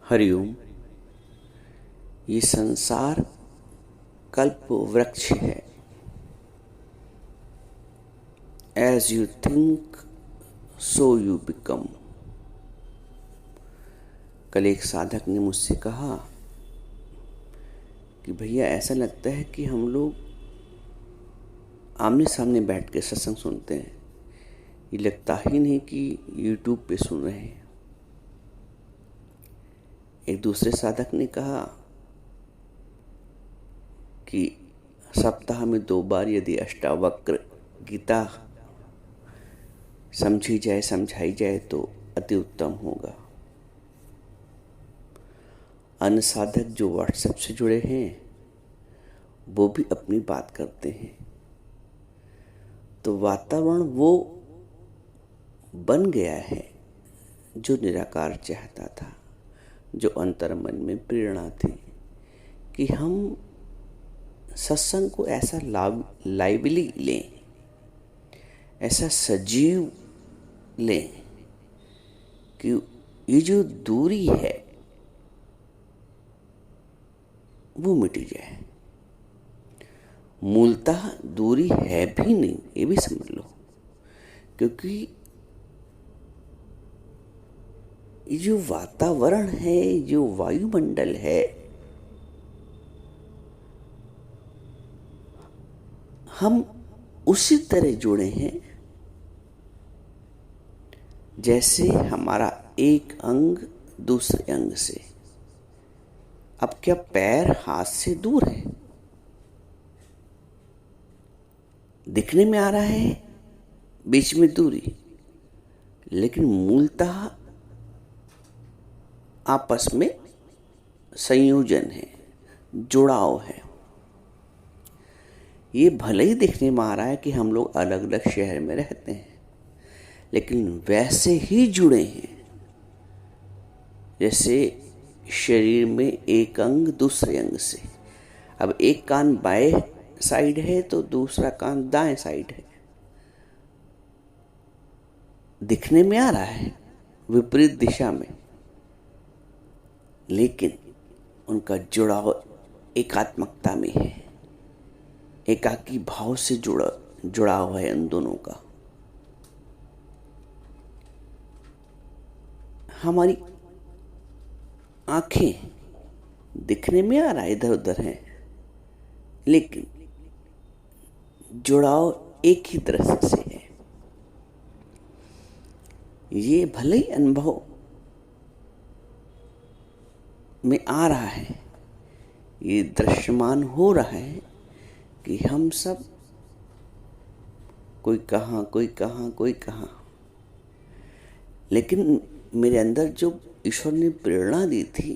हरिओम। ये संसार कल्प वृक्ष है। As you think so you become. कल एक साधक ने मुझसे कहा कि भैया ऐसा लगता है कि हम लोग आमने सामने बैठ के सत्संग सुनते हैं, ये लगता ही नहीं कि यूट्यूब पे सुन रहे हैं। एक दूसरे साधक ने कहा कि सप्ताह में 2 बार यदि अष्टावक्र गीता समझी जाए, समझाई जाए तो अति उत्तम होगा। अन्य साधक जो व्हाट्सएप से जुड़े हैं वो भी अपनी बात करते हैं। तो वातावरण वो बन गया है जो निराकार चाहता था, जो अंतर मन में प्रेरणा थी कि हम सत्संग को ऐसा लाइवली लें, ऐसा सजीव लें कि ये जो दूरी है वो मिट जाए। मूलतः दूरी है भी नहीं, ये भी समझ लो, क्योंकि ये जो वातावरण है, जो वायुमंडल है, हम उसी तरह जुड़े हैं जैसे हमारा एक अंग दूसरे अंग से। अब क्या पैर हाथ से दूर है? दिखने में आ रहा है बीच में दूरी, लेकिन मूलतः आपस में संयोजन है, जुड़ाव है। ये भले ही दिखने में आ रहा है कि हम लोग अलग अलग शहर में रहते हैं, लेकिन वैसे ही जुड़े हैं जैसे शरीर में एक अंग दूसरे अंग से। अब एक कान बाएं साइड है तो दूसरा कान दाएं साइड है। दिखने में आ रहा है विपरीत दिशा में, लेकिन उनका जुड़ाव एकात्मकता में है। एकाकी भाव से जुड़ाव है उन दोनों का। हमारी आंखें दिखने में आ रहा है इधर उधर हैं, लेकिन जुड़ाव एक ही तरह से है। ये भले ही अनुभव में आ रहा है, ये दृश्यमान हो रहा है कि हम सब कोई कहाँ कोई कहाँ कोई कहाँ, लेकिन मेरे अंदर जो ईश्वर ने प्रेरणा दी थी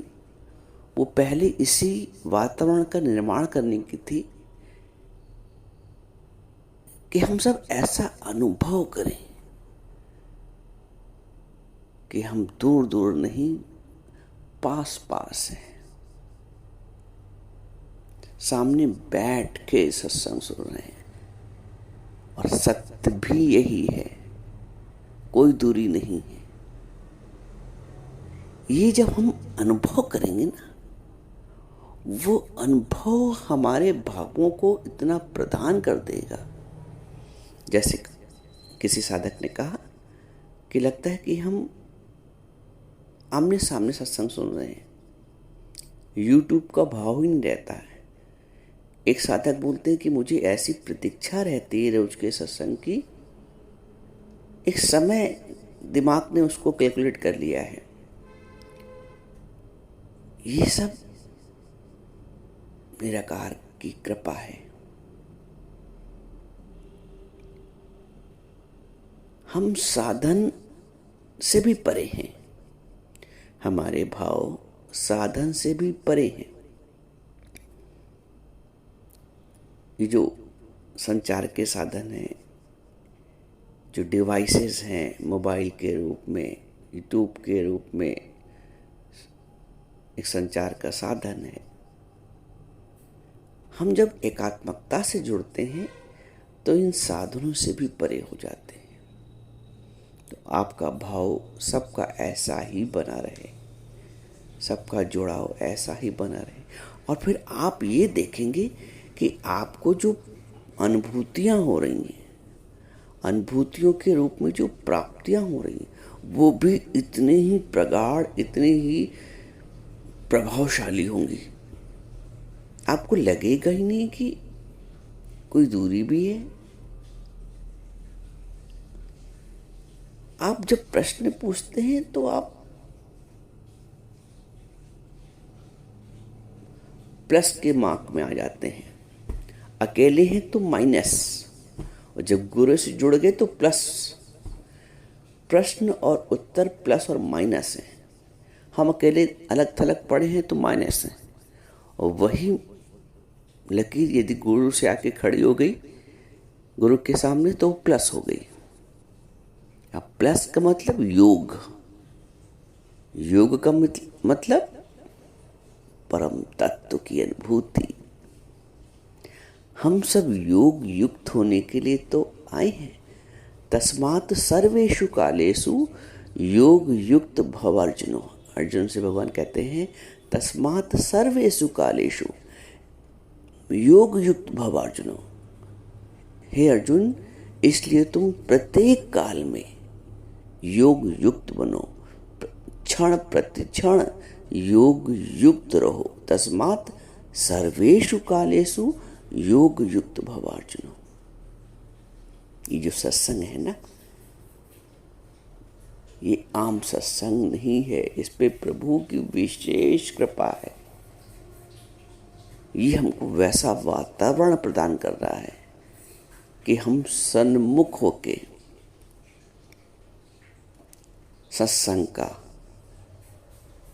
वो पहले इसी वातावरण का निर्माण करने की थी कि हम सब ऐसा अनुभव करें कि हम दूर दूर नहीं, पास पास हैं, सामने बैठ के सत्संग सुन रहे हैं। और सत्य भी यही है, कोई दूरी नहीं है। ये जब हम अनुभव करेंगे ना, वो अनुभव हमारे भावों को इतना प्रदान कर देगा। जैसे किसी साधक ने कहा कि लगता है कि हम आमने सामने सत्संग सुन रहे हैं, यूट्यूब का भाव ही नहीं रहता है। एक साधक बोलते हैं कि मुझे ऐसी प्रतीक्षा रहती है रोज के सत्संग की, एक समय दिमाग ने उसको कैलकुलेट कर लिया है। ये सब निराकार की कृपा है। हम साधन से भी परे हैं, हमारे भाव साधन से भी परे हैं। ये जो संचार के साधन हैं, जो डिवाइसेस हैं, मोबाइल के रूप में, यूट्यूब के रूप में एक संचार का साधन है। हम जब एकात्मकता से जुड़ते हैं तो इन साधनों से भी परे हो जाते हैं। तो आपका भाव सबका ऐसा ही बना रहे। सबका जुड़ाव ऐसा ही बना रहे। और फिर आप ये देखेंगे कि आपको जो अनुभूतियाँ हो रही हैं, अनुभूतियों के रूप में जो प्राप्तियाँ हो रही हैं, वो भी इतने ही प्रगाढ़, इतने ही प्रभावशाली होंगी। आपको लगेगा ही नहीं कि कोई दूरी भी है। आप जब प्रश्न पूछते हैं तो आप प्लस के मार्क में आ जाते हैं, अकेले हैं तो माइनस, और जब गुरु से जुड़ गए तो प्लस। प्रश्न और उत्तर प्लस और माइनस है। हम अकेले अलग थलग पड़े हैं तो माइनस है, और वही लकीर यदि गुरु से आके खड़ी हो गई गुरु के सामने तो प्लस हो गई। अब प्लस का मतलब योग, योग का मतलब परम तत्व की अनुभूति। हम सब योग युक्त होने के लिए तो आए हैं। तस्मात् सर्वेषु कालेषु योग युक्त भव अर्जुनो। अर्जुन से भगवान कहते हैं तस्मात् सर्वेषु कालेषु योग युक्त भव अर्जुनो। हे अर्जुन, इसलिए तुम प्रत्येक काल में योग युक्त बनो, क्षण प्रतिक्षण योग युक्त रहो। तस्मात् सर्वेषु कालेषु योग युक्त भव अर्जुन। ये जो सत्संग है ना, ये आम सत्संग नहीं है, इस पे प्रभु की विशेष कृपा है। ये हमको वैसा वातावरण प्रदान कर रहा है कि हम सन्मुख होके सत्संग का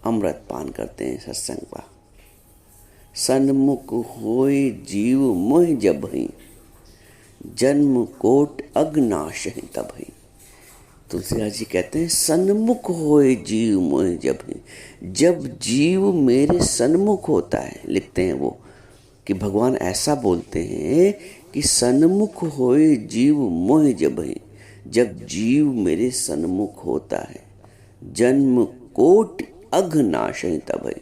अमृत पान करते हैं। सत्संग का सन्मुख होए जीव मोह जबहि, जन्म कोट अग्नाशहि तबहि। तुलसीदास जी कहते हैं सन्मुख होए जीव मोह जबहि। जब जीव मेरे सन्मुख होता है, लिखते हैं वो कि भगवान ऐसा बोलते हैं कि सन्मुख होए जीव मोह जबहि। जब जीव मेरे सन्मुख होता है, जन्म कोट अघनाशहि तबहि।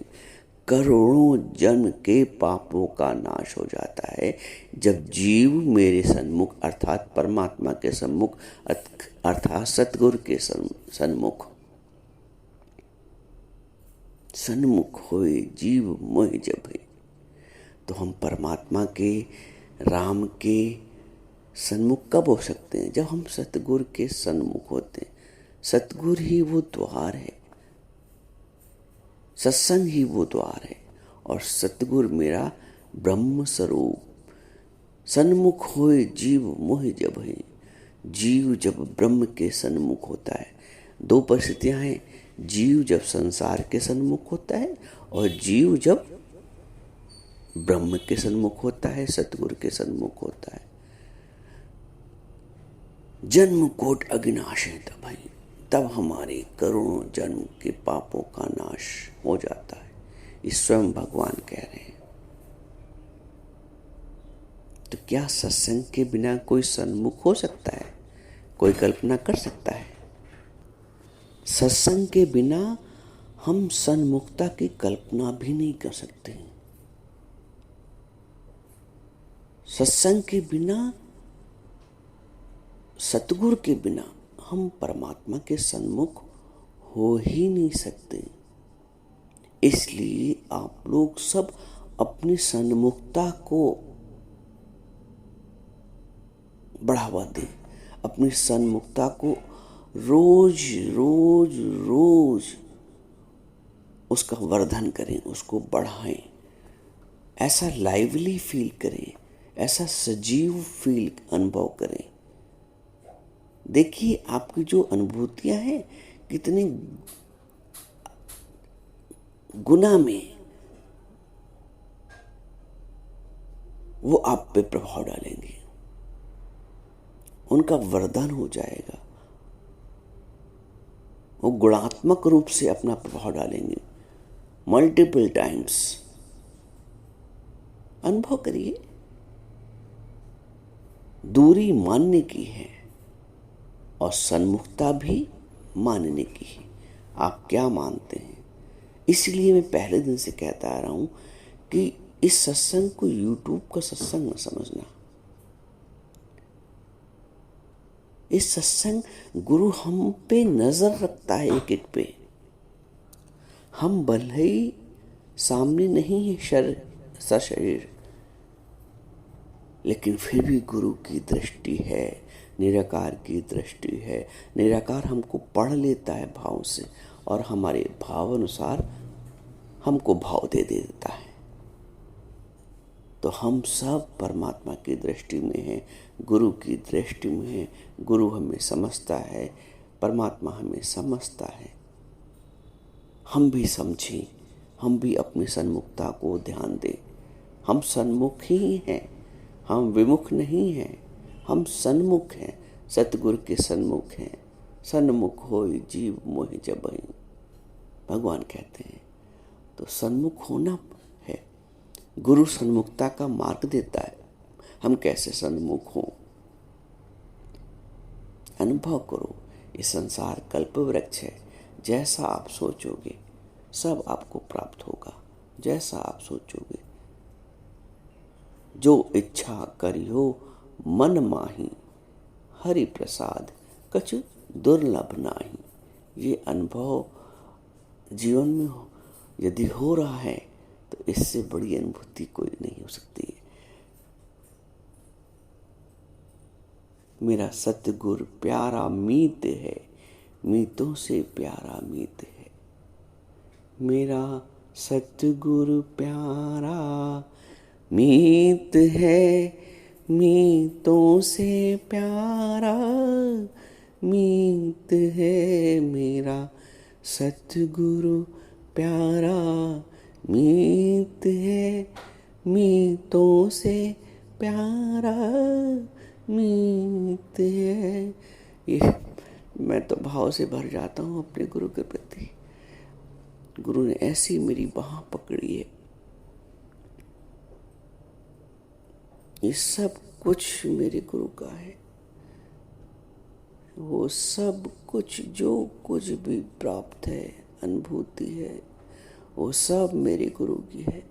करोड़ों जन्म के पापों का नाश हो जाता है जब जीव मेरे सन्मुख अर्थात परमात्मा के सम्मुख अर्थात सतगुरु के सन्मुख सन्मुख होए जीव मोह जबहि। तो हम परमात्मा के, राम के सन्मुख कब हो सकते हैं? जब हम सतगुरु के सन्मुख होते हैं। सतगुरु ही वो द्वार है, सत्संग ही वो द्वार है, और सतगुरु मेरा ब्रह्म स्वरूप। सन्मुख होए जीव मोह जबहि। जीव जब ब्रह्म के सन्मुख होता है, दो परिस्थितियां हैं, जीव जब संसार के सन्मुख होता है और जीव जब ब्रह्म के सन्मुख होता है, सतगुरु के सन्मुख होता है। जन्म कोट अविनाशहि तबहि। तब हमारे करोड़ों जन्म के पापों का नाश हो जाता है। ये स्वयं भगवान कह रहे हैं। तो क्या सत्संग के बिना कोई सन्मुख हो सकता है? कोई कल्पना कर सकता है? सत्संग के बिना हम सन्मुखता की कल्पना भी नहीं कर सकते। सत्संग के बिना, सतगुरु के बिना हम परमात्मा के सन्मुख हो ही नहीं सकते। इसलिए आप लोग सब अपनी सन्मुखता को बढ़ावा दें, अपनी सन्मुखता को रोज रोज रोज उसका वर्धन करें, उसको बढ़ाएं, ऐसा लाइवली फील करें, ऐसा सजीव फील अनुभव करें। देखिए आपकी जो अनुभूतियां हैं कितने गुना में वो आप पे प्रभाव डालेंगे, उनका वरदान हो जाएगा। वो गुणात्मक रूप से अपना प्रभाव डालेंगे मल्टीपल टाइम्स। अनुभव करिए। दूरी मानने की है और सन्मुखता भी मानने की है। आप क्या मानते हैं? इसलिए मैं पहले दिन से कहता आ रहा हूं कि इस सत्संग को यूट्यूब का सत्संग न समझना। इस सत्संग गुरु हम पे नजर रखता है एक एक पे। हम भले ही सामने नहीं है सशरीर, लेकिन फिर भी गुरु की दृष्टि है, निराकार की दृष्टि है। निराकार हमको पढ़ लेता है भाव से और हमारे भाव अनुसार हमको भाव दे देता है। तो हम सब परमात्मा की दृष्टि में हैं, गुरु की दृष्टि में हैं। गुरु हमें समझता है, परमात्मा हमें समझता है। हम भी समझें, हम भी अपनी सन्मुखता को ध्यान दें। हम सन्मुख ही हैं, हम विमुख नहीं हैं, हम सन्मुख हैं, सतगुरु के सन्मुख हैं। सन्मुख होय जीव मोहि जबहि, भगवान कहते हैं। तो सन्मुख होना है। गुरु सन्मुखता का मार्ग देता है, हम कैसे सन्मुख हों। अनुभव करो, ये संसार कल्प वृक्ष है। जैसा आप सोचोगे सब आपको प्राप्त होगा। जैसा आप सोचोगे, जो इच्छा करियो मन माही, हरि प्रसाद कछु दुर्लभ नाही। ये अनुभव जीवन में यदि हो रहा है तो इससे बड़ी अनुभूति कोई नहीं हो सकती है। मेरा सतगुरु प्यारा मीत है, मीतों से प्यारा मीत है। मेरा सतगुरु प्यारा मीत है, मीतों से प्यारा मीत है। मेरा सतगुरु प्यारा मीत है, मीतों से प्यारा मीत है। ये मैं तो भाव से भर जाता हूँ अपने गुरु के प्रति। गुरु ने ऐसी मेरी बाह पकड़ी है। ये सब कुछ मेरे गुरु का है। वो सब कुछ जो कुछ भी प्राप्त है, अनुभूति है, वो सब मेरे गुरु की है।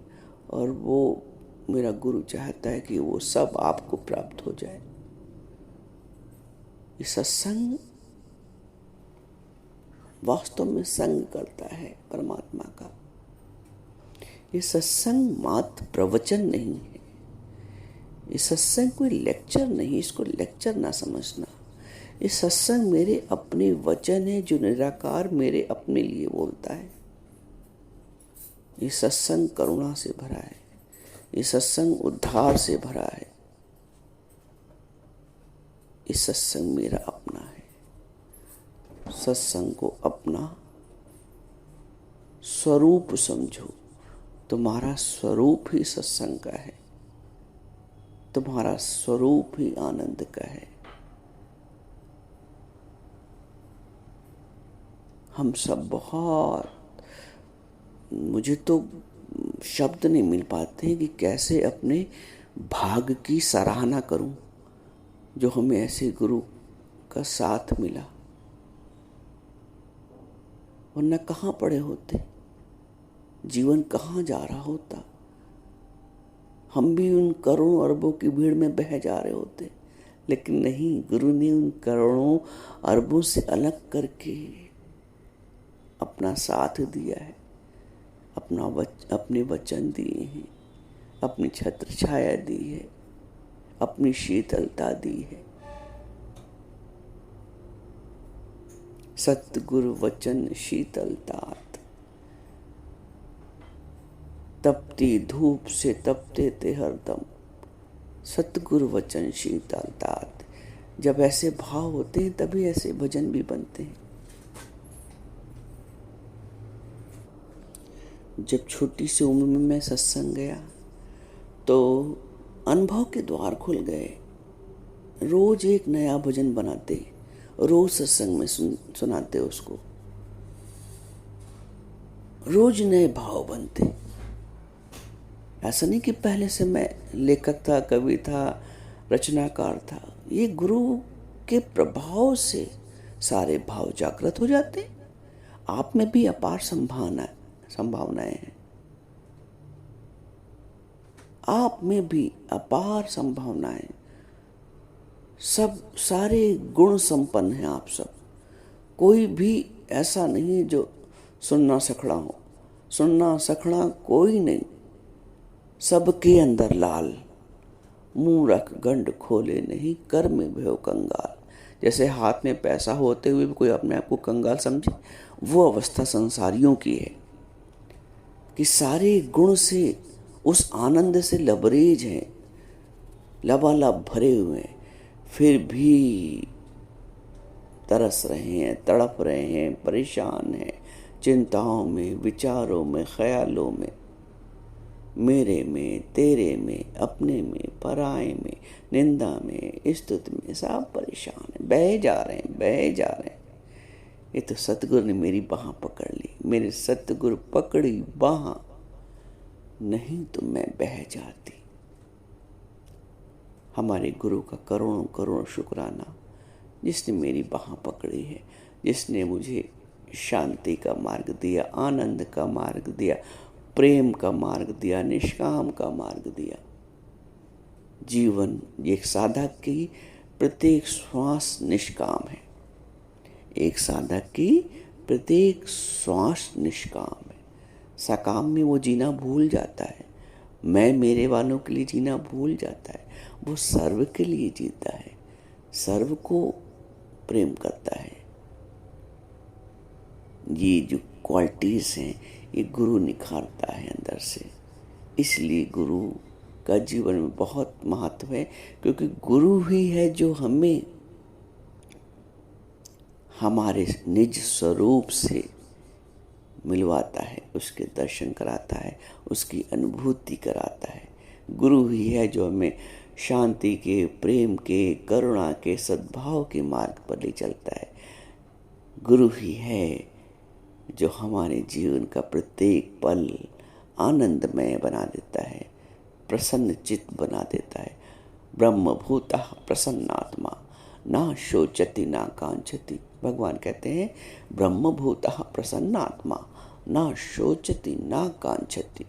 और वो मेरा गुरु चाहता है कि वो सब आपको प्राप्त हो जाए। ये सत्संग वास्तव में संग करता है परमात्मा का। ये सत्संग मात्र प्रवचन नहीं है। ये सत्संग कोई लेक्चर नहीं, इसको लेक्चर ना समझना। ये सत्संग मेरे अपने वचन है जो निराकार मेरे अपने लिए बोलता है। ये सत्संग करुणा से भरा है। ये सत्संग उद्धार से भरा है। ये सत्संग मेरा अपना है। सत्संग को अपना स्वरूप समझो। तुम्हारा स्वरूप ही सत्संग का है। तुम्हारा स्वरूप ही आनंद का है। हम सब बहुत, मुझे तो शब्द नहीं मिल पाते हैं कि कैसे अपने भाग की सराहना करूं जो हमें ऐसे गुरु का साथ मिला। वरना कहाँ पड़े होते, जीवन कहाँ जा रहा होता। हम भी उन करोड़ों अरबों की भीड़ में बह जा रहे होते। लेकिन नहीं, गुरु ने उन करोड़ों अरबों से अलग करके अपना साथ दिया है, अपने वचन दिए हैं, अपनी छत्र छाया दी है, अपनी शीतलता दी है। सतगुरु वचन शीतलतात, तपती धूप से तपते थे हरदम। सतगुरु वचन शीतलतात। जब ऐसे भाव होते हैं तभी ऐसे भजन भी बनते हैं। जब छोटी सी उम्र में मैं सत्संग गया तो अनुभव के द्वार खुल गए। रोज एक नया भजन बनाते, रोज सत्संग में सुनाते उसको, रोज नए भाव बनते। ऐसा नहीं कि पहले से मैं लेखक था, कवि था, रचनाकार था। ये गुरु के प्रभाव से सारे भाव जागृत हो जाते। आप में भी अपार संभावनाएं हैं। आप में भी अपार संभावनाएं, सब सारे गुण संपन्न हैं आप सब। कोई भी ऐसा नहीं है जो सुन्ना सखड़ा हो। सुन्ना सखड़ा कोई नहीं, सबके अंदर लाल। मूरख गंड खोले नहीं, कर में भयो कंगाल। जैसे हाथ में पैसा होते हुए भी कोई अपने आप को कंगाल समझे, वो अवस्था संसारियों की है कि सारे गुण से, उस आनंद से लबरेज हैं, लबालब भरे हुए हैं, फिर भी तरस रहे हैं, तड़प रहे हैं, परेशान हैं, चिंताओं में, विचारों में, ख्यालों में, मेरे में, तेरे में, अपने में, पराए में, निंदा में, स्तुति में, सब परेशान हैं, बह जा रहे हैं, बह जा रहे हैं। ये तो सतगुरु ने मेरी बाह पकड़ ली, मेरे सतगुरु पकड़ी बाह, नहीं तो मैं बह जाती। हमारे गुरु का करोड़ों करोड़ शुक्राना, जिसने मेरी बाह पकड़ी है, जिसने मुझे शांति का मार्ग दिया, आनंद का मार्ग दिया, प्रेम का मार्ग दिया, निष्काम का मार्ग दिया। जीवन एक साधक की प्रत्येक श्वास निष्काम है। एक साधक की प्रत्येक श्वास निष्काम है। सकाम में वो जीना भूल जाता है, मैं मेरे वालों के लिए जीना भूल जाता है। वो सर्व के लिए जीता है, सर्व को प्रेम करता है। ये जो क्वालिटीज हैं, ये गुरु निखारता है अंदर से। इसलिए गुरु का जीवन में बहुत महत्व है, क्योंकि गुरु ही है जो हमें हमारे निज स्वरूप से मिलवाता है, उसके दर्शन कराता है, उसकी अनुभूति कराता है। गुरु ही है जो हमें शांति के, प्रेम के, करुणा के, सद्भाव के मार्ग पर ले चलता है। गुरु ही है जो हमारे जीवन का प्रत्येक पल आनंदमय बना देता है, प्रसन्न चित्त बना देता है। ब्रह्मभूतः प्रसन्नात्मा ना शोचति ना कांचति। भगवान कहते हैं ब्रह्मभूतः प्रसन्नात्मा ना शोचति ना कांचति।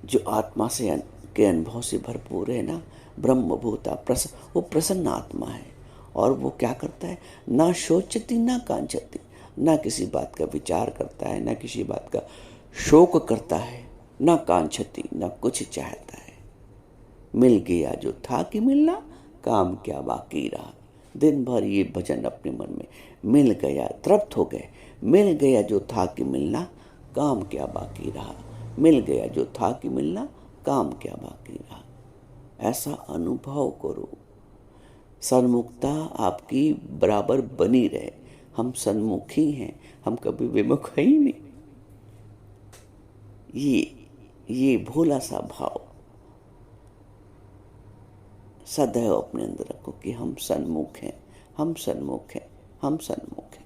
जो आत्मा से के अनुभव से भरपूर है ना, ब्रह्मभूता वो प्रसन्न आत्मा है। और वो क्या करता है, ना शोचति ना कांचति, ना किसी बात का विचार करता है, ना किसी बात का शोक करता है, ना कांचति, ना कुछ चाहता है। मिल गया जो था कि मिलना, काम क्या बाकी रहा। दिन भर ये भजन अपने मन में, मिल गया, तृप्त हो गए। मिल गया जो था कि मिलना, काम क्या बाकी रहा। मिल गया जो था कि मिलना, काम क्या बाकी रहा। ऐसा अनुभव करो। सन्मुखता आपकी बराबर बनी रहे। हम सन्मुखी हैं, हम कभी विमुख है ही नहीं। ये भोला सा भाव सदैव अपने अंदर रखो कि हम सन्मुख हैं, हम सन्मुख हैं, हम सन्मुख हैं।